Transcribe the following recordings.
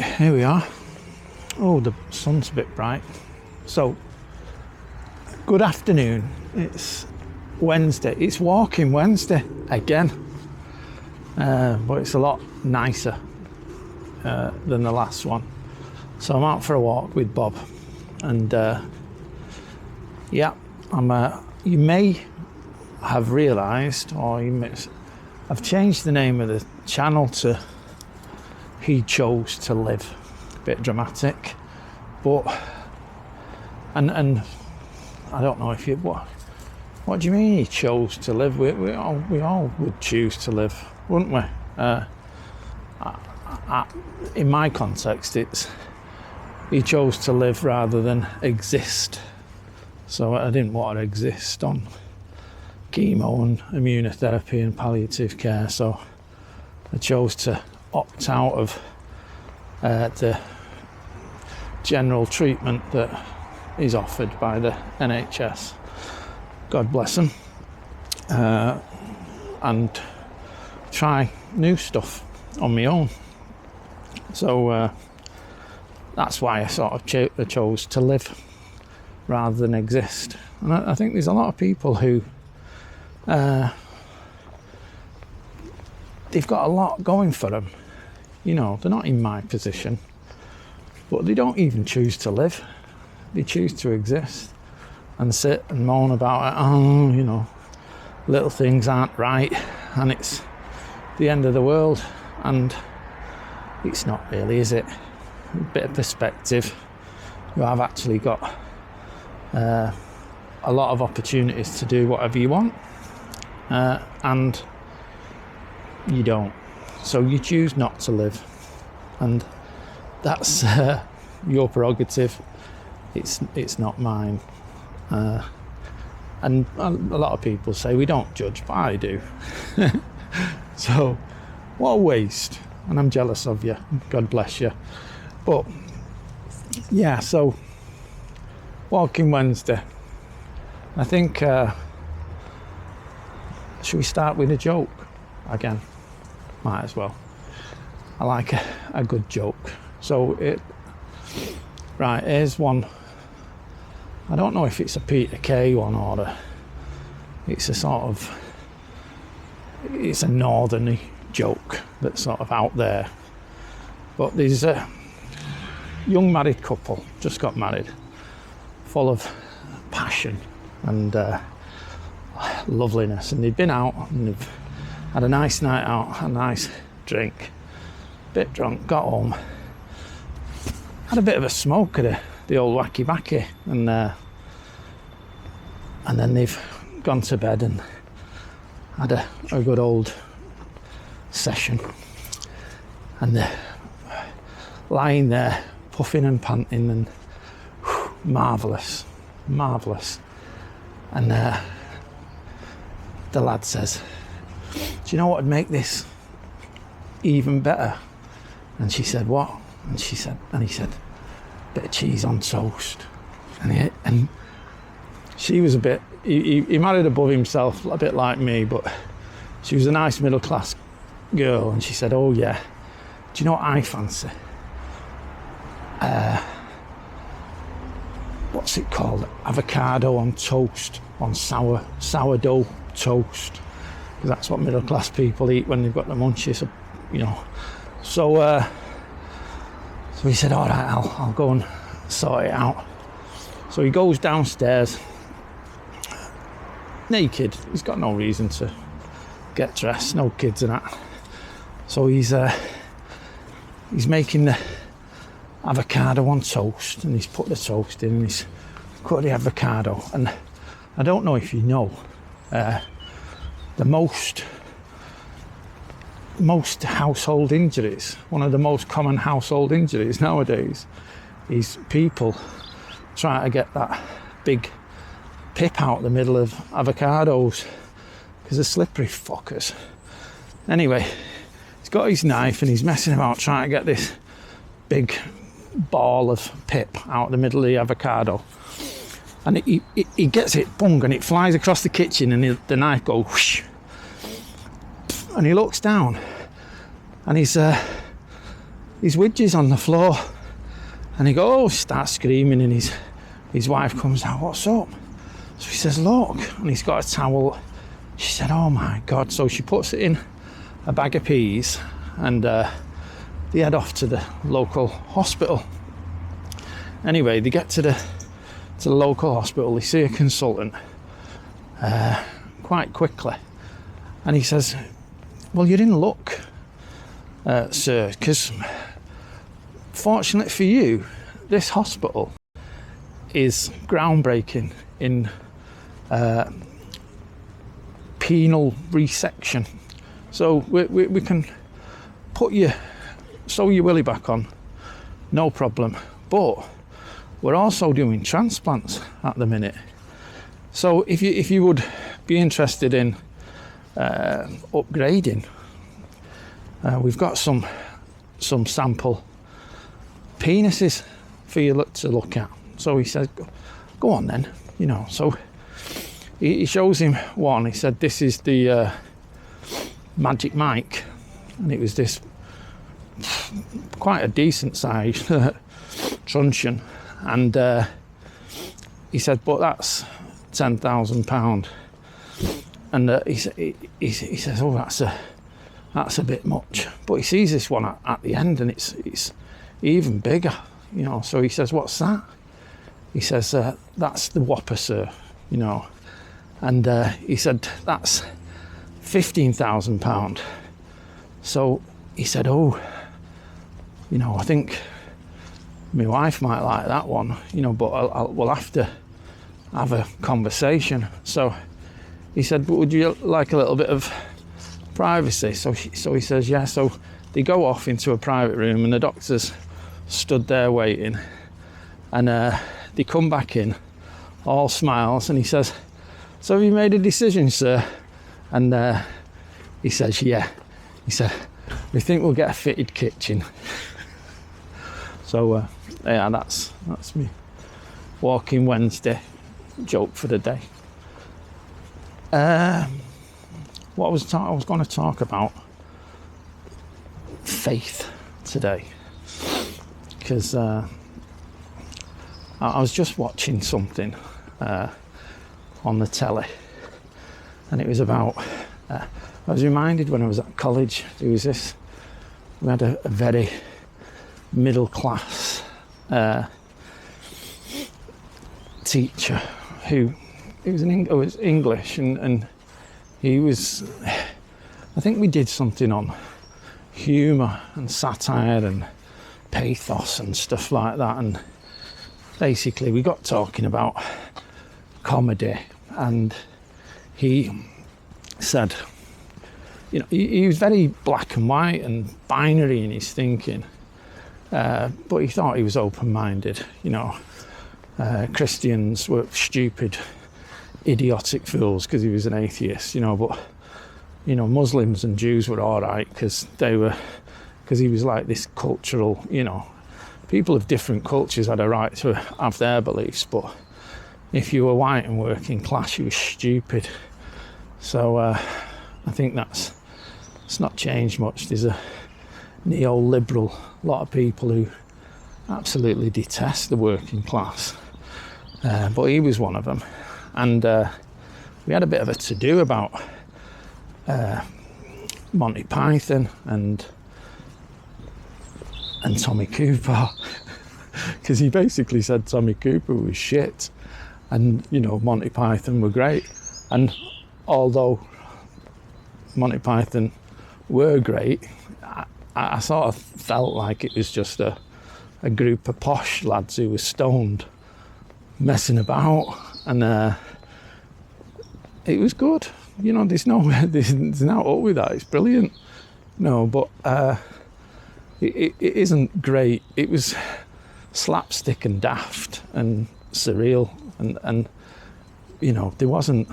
here we are. Oh, the sun's a bit bright. So, good afternoon. It's Wednesday. It's Walking Wednesday again. But it's a lot nicer than the last one. So I'm out for a walk with Bob. And yeah, you may have realised, or I've changed the name of the channel to He Chose to Live. A bit dramatic, but and I don't know if you what do you mean he chose to live? We all would choose to live, wouldn't we? In my context, it's he chose to live rather than exist. So I didn't want to exist on chemo and immunotherapy and palliative care, so I chose to opt out of the general treatment that is offered by the NHS. God bless them. And try new stuff on my own. So that's why I sort of chose to live rather than exist. And I think there's a lot of people who they've got a lot going for them. You know, they're not in my position, but they don't even choose to live. They choose to exist and sit and moan about it. Oh, you know, little things aren't right and it's the end of the world. And it's not really, is it? A bit of perspective. You have actually got a lot of opportunities to do whatever you want, and you don't. So you choose not to live, and that's your prerogative. It's not mine. And a lot of people say we don't judge, but I do. So what a waste, and I'm jealous of you. God bless you. But yeah, so Walking Wednesday. I think should we start with a joke again? Might as well. I like a good joke. So right, here's one. I don't know if it's a Peter Kay one or it's a sort of, it's a northerny joke that's sort of out there. But there's a young married couple, just got married, full of passion and loveliness, and they've been out and they've had a nice night out, a nice drink, bit drunk, got home, had a bit of a smoke of the old wacky backy, and then they've gone to bed and had a good old session, and they're lying there puffing and panting and marvellous. And the lad says, do you know what would make this even better? And she said, what? And he said, bit of cheese on toast. And she was a bit, he married above himself, a bit like me, but she was a nice middle class girl, and she said, oh yeah, do you know what I fancy? What's it called? Avocado on toast, on sourdough toast, because that's what middle class people eat when they've got the munchies, you know. So he said, all right, I'll go and sort it out. So he goes downstairs, naked. He's got no reason to get dressed, no kids and that. So he's making the avocado on toast, and he's put the toast in and he's cut the avocado. And I don't know if you know, the most household injuries, one of the most common household injuries nowadays, is people trying to get that big pip out the middle of avocados because they're slippery fuckers. Anyway, he's got his knife and he's messing about trying to get this big ball of pip out the middle of the avocado, and he gets it, bung, and it flies across the kitchen, and the knife goes whoosh, and he looks down and he's his widgets on the floor, and he goes, starts screaming, and his wife comes out, what's up? So he says, look, and he's got a towel. She said, oh my God. So she puts it in a bag of peas, and they head off to the local hospital. Anyway, they get to the local hospital, they see a consultant quite quickly, and he says, well, you're in luck, sir, because fortunately for you, this hospital is groundbreaking in penal resection. So we can sew your willy back on, no problem. But we're also doing transplants at the minute. So if you would be interested in upgrading, we've got some sample penises for you to look at. So he says, go on then, you know. So he shows him one. He said, this is the Magic Mike, and it was this quite a decent size truncheon, and he said, but that's £10,000, and he says, oh, that's a bit much. But he sees this one at the end, and it's even bigger, you know. So he says, what's that? He says, that's the Whopper, sir, you know. And he said, that's £15,000. So he said, oh, you know, I think my wife might like that one, you know, but we'll have to have a conversation. So he said, but would you like a little bit of privacy? So he says, yeah. So they go off into a private room, and the doctor's stood there waiting, and they come back in, all smiles, and he says, so have you made a decision, sir? And he says, yeah. He said, we think we'll get a fitted kitchen. So yeah, that's me Walking Wednesday joke for the day. What I was going to talk about faith today, because I was just watching something on the telly, and it was about I was reminded when I was at college, we had a very middle class teacher who was English, and he was, I think we did something on humour and satire and pathos and stuff like that, and basically we got talking about comedy, and he said, you know, he was very black and white and binary in his thinking, but he thought he was open-minded, you know. Christians were stupid, idiotic fools because he was an atheist, you know, but, you know, Muslims and Jews were all right because he was like this cultural, you know, people of different cultures had a right to have their beliefs, but if you were white and working class, you were stupid. So I think it's not changed much. There's a neoliberal lot of people who absolutely detest the working class, but he was one of them, and we had a bit of a to-do about Monty Python and Tommy Cooper, because he basically said Tommy Cooper was shit and, you know, Monty Python were great. And although Monty Python were great, I sort of felt like it was just a group of posh lads who were stoned messing about, and it was good, you know. There's no up with that. It's brilliant. No, but it isn't great. It was slapstick and daft and surreal, and you know, there wasn't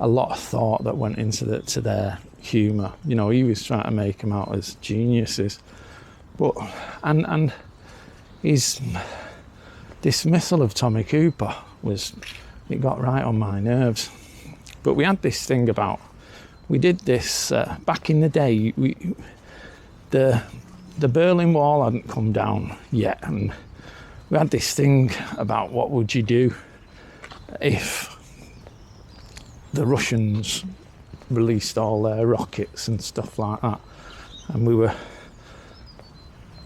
a lot of thought that went into their humour. You know, he was trying to make them out as geniuses, but and his dismissal of Tommy Cooper it got right on my nerves. But we had this thing about, we did this back in the day. The the Berlin Wall hadn't come down yet, and we had this thing about what would you do if the Russians released all their rockets and stuff like that, and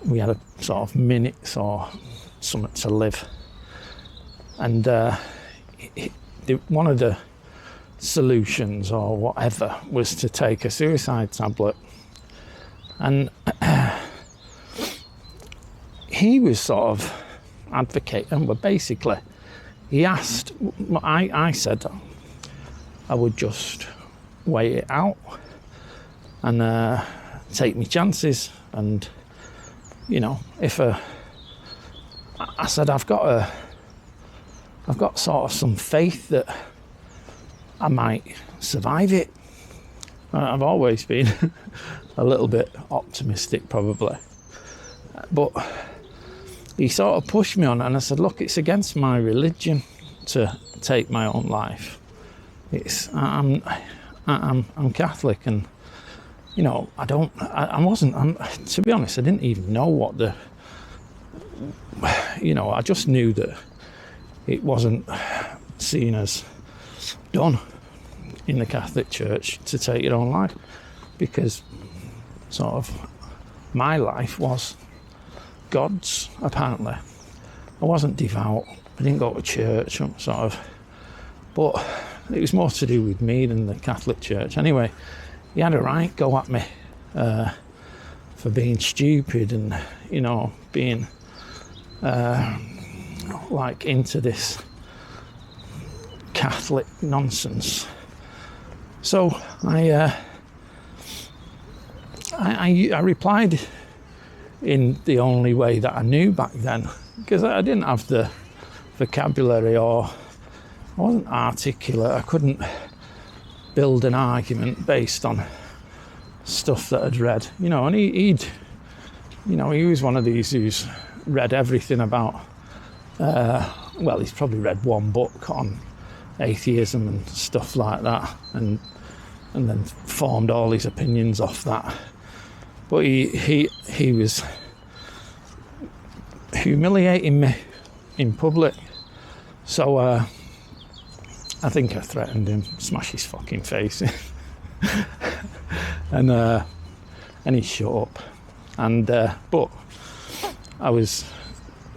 we had a sort of minutes or something to live, and one of the solutions or whatever was to take a suicide tablet, and he was sort of advocating, but basically he asked, I said I would just wait it out and take my chances, and if I said I've got sort of some faith that I might survive it. I've always been a little bit optimistic, probably, but he sort of pushed me on it, and I said, look, it's against my religion to take my own life. I'm Catholic, and to be honest, I didn't even know what I just knew that it wasn't seen as done in the Catholic Church to take your own life, because sort of my life was God's, apparently. I wasn't devout, I didn't go to church, but it was more to do with me than the Catholic Church. Anyway, he had a right go at me for being stupid and, being into this Catholic nonsense. So I replied in the only way that I knew back then, because I didn't have the vocabulary, or I wasn't articulate. I couldn't build an argument based on stuff that I'd read, and he was one of these who's read everything about, he's probably read one book on atheism and stuff like that, and then formed all his opinions off that. But he was humiliating me in public, so I think I threatened him, smash his fucking face in. and he shut up, and but I was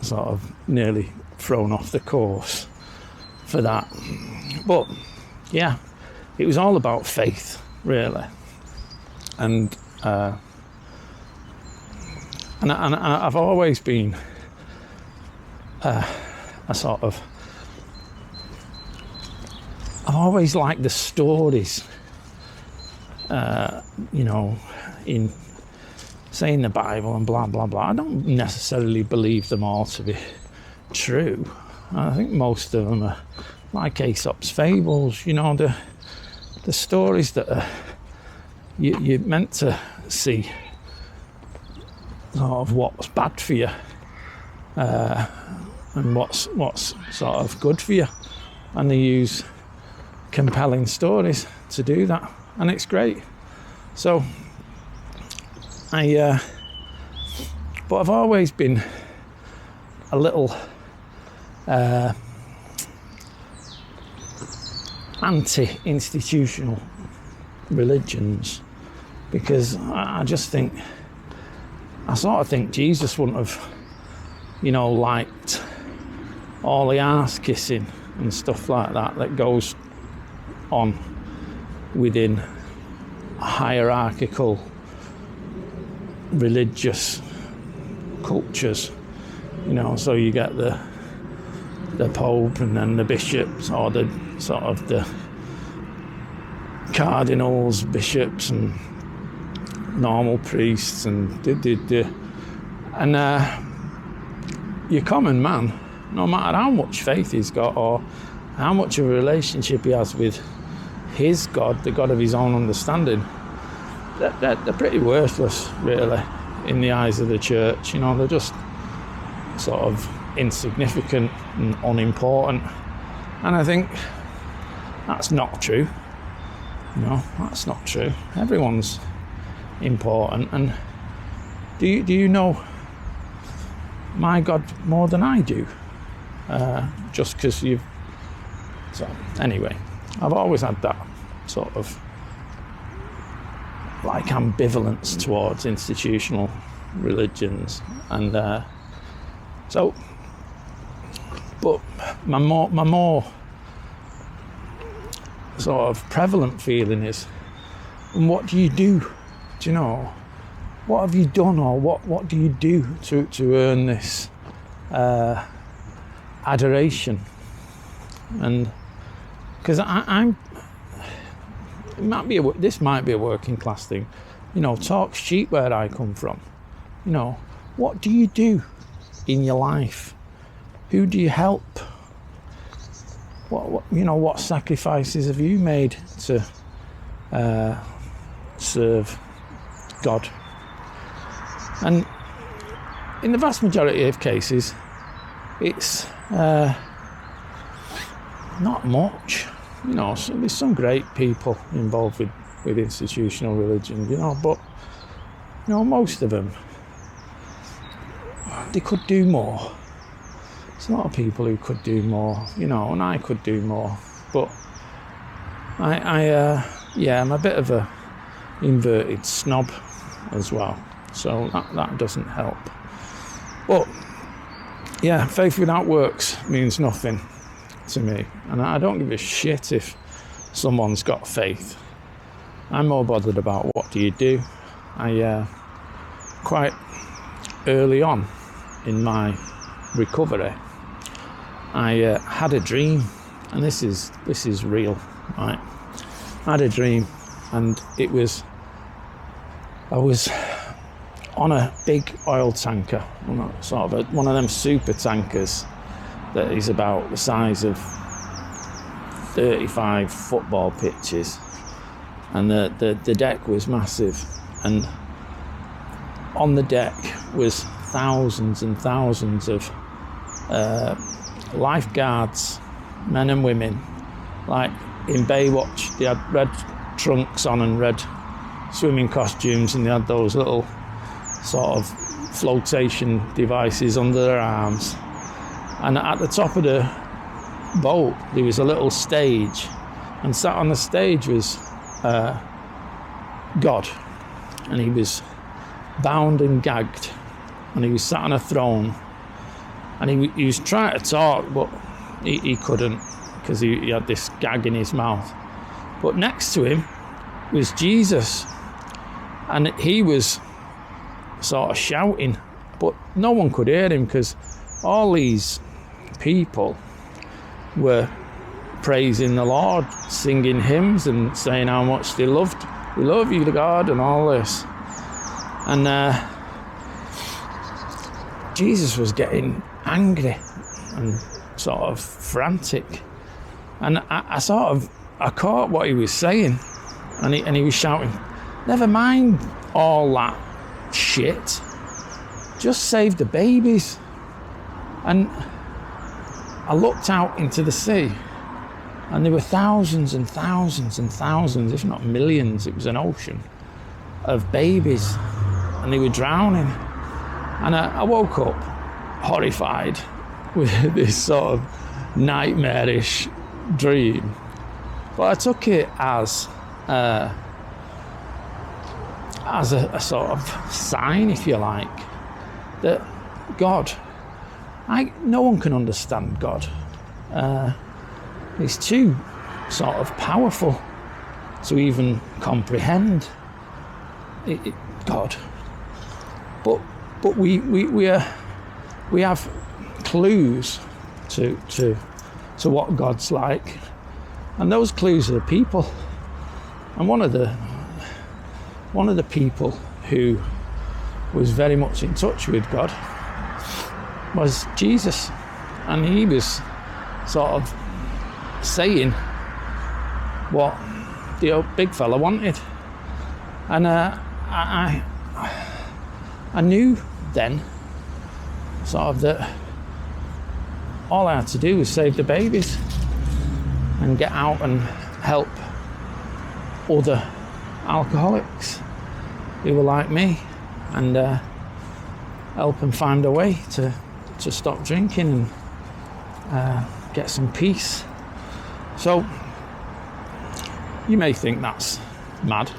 sort of nearly thrown off the course for that. But yeah, it was all about faith, really, and I've always been I've always liked the stories, in saying the Bible and blah blah blah. I don't necessarily believe them all to be true. I think most of them are like Aesop's fables, the stories that you're meant to see sort of what's bad for you, and what's sort of good for you, and they use compelling stories to do that, and it's great. So but I've always been a little anti-institutional religions, because I sort of think Jesus wouldn't have, liked all the arse kissing and stuff like that goes on within hierarchical religious cultures, so you get the Pope and then the bishops, or the sort of the cardinals, bishops and normal priests, and and your common man, no matter how much faith he's got or how much of a relationship he has with his God, the God of his own understanding, they're pretty worthless, really, in the eyes of the church. They're just sort of insignificant and unimportant, and I think that's not true. That's not true. Everyone's important, and Do you know my God more than I do? Just because you've... So, anyway, I've always had that sort of like ambivalence towards institutional religions, and but my more sort of prevalent feeling is, and what do you do? Do you know, what have you done, or what do you do to earn this adoration? And because I'm this might be a working class thing, you know, talk's cheap where I come from. You know, what do you do in your life? Who do you help? What sacrifices have you made to serve God? And in the vast majority of cases, it's not much. You know, so there's some great people involved with institutional religion, you know, but, you know, most of them, they could do more. There's a lot of people who could do more, you know, and I could do more, but I'm a bit of a inverted snob as well, so that doesn't help. But yeah, faith without works means nothing to me, and I don't give a shit if someone's got faith. I'm more bothered about what do you do. I quite early on in my recovery, I had a dream, and this is real, right? I had a dream, and I was on a big oil tanker, sort of one of them super tankers that is about the size of 35 football pitches, and the deck was massive, and on the deck was thousands and thousands of lifeguards, men and women, like in Baywatch. They had red trunks on and red swimming costumes, and they had those little sort of flotation devices under their arms. And at the top of the boat, there was a little stage, and sat on the stage was God, and he was bound and gagged, and he was sat on a throne, and he was trying to talk, but he couldn't, because he had this gag in his mouth. But next to him was Jesus, and he was sort of shouting, but no one could hear him, because all these people were praising the Lord, singing hymns and saying how much they love you, God, and all this. And Jesus was getting angry and sort of frantic, and I caught what he was saying, and he was shouting, "Never mind all that shit, just save the babies." And I looked out into the sea, and there were thousands and thousands and thousands, if not millions, it was an ocean, of babies, and they were drowning. And I woke up horrified with this sort of nightmarish dream. But I took it as a sort of sign, if you like, that God, no one can understand God. He's too sort of powerful to even comprehend God. But we have clues to what God's like, and those clues are the people. And one of the people who was very much in touch with God was Jesus, and he was sort of saying what the old big fella wanted. And I knew then sort of that all I had to do was save the babies and get out and help other alcoholics who were like me. And help them find a way to stop drinking and get some peace. So you may think that's mad,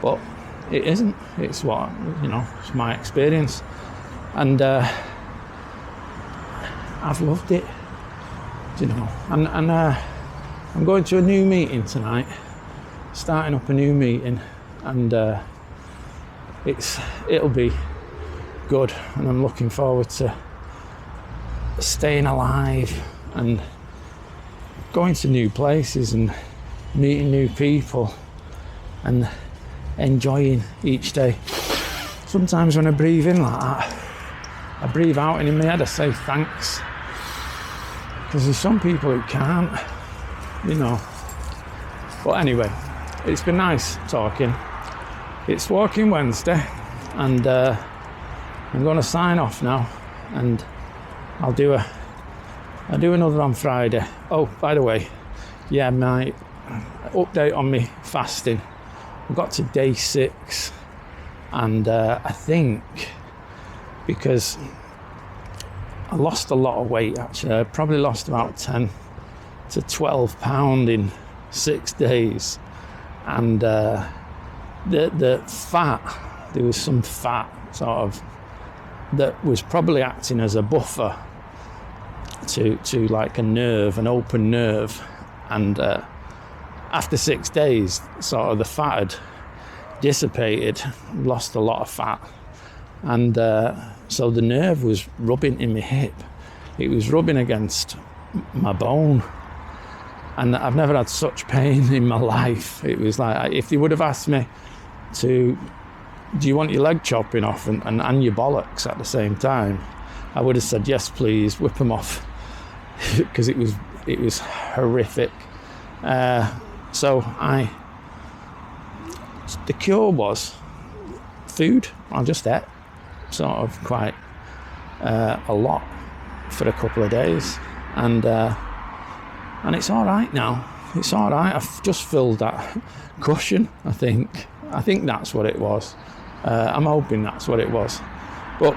but it isn't. It's what, it's my experience, and I've loved it, and I'm going to a new meeting tonight, starting up a new meeting, and it'll be good, and I'm looking forward to staying alive and going to new places and meeting new people and enjoying each day. Sometimes when I breathe in like that, I breathe out, and in my head I say thanks, because there's some people who can't, But anyway, it's been nice talking. It's Walking Wednesday, and I'm going to sign off now, and I'll do another on Friday. Oh, by the way, yeah, my update on me fasting. I got to day 6, and I think because I lost a lot of weight, actually, I probably lost about 10 to 12 pound in 6 days, and the fat, there was some fat sort of that was probably acting as a buffer to like a nerve, an open nerve, and after 6 days, sort of the fat had dissipated, lost a lot of fat, and so the nerve was rubbing in my hip. It was rubbing against my bone, and I've never had such pain in my life. It was like, if they would have asked me do you want your leg chopping off and your bollocks at the same time, I would have said yes please, whip them off, because it was horrific. So the cure was food. I just ate sort of quite a lot for a couple of days, and it's all right now. It's all right. I've just filled that cushion. I think that's what it was. I'm hoping that's what it was. But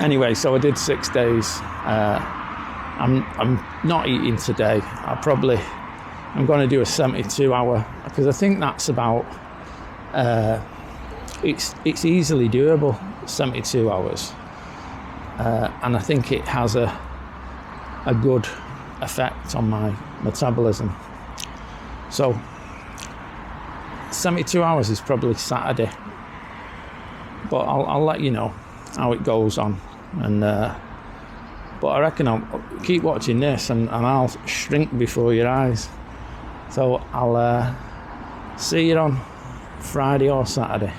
anyway, so I did 6 days. I'm not eating today. I'm going to do a 72 hour, because I think that's about it's easily doable, 72 hours, and I think it has a good effect on my metabolism. So 72 hours is probably Saturday, but I'll let you know how it goes on, and but I reckon I'll keep watching this, and I'll shrink before your eyes. So I'll see you on Friday or Saturday.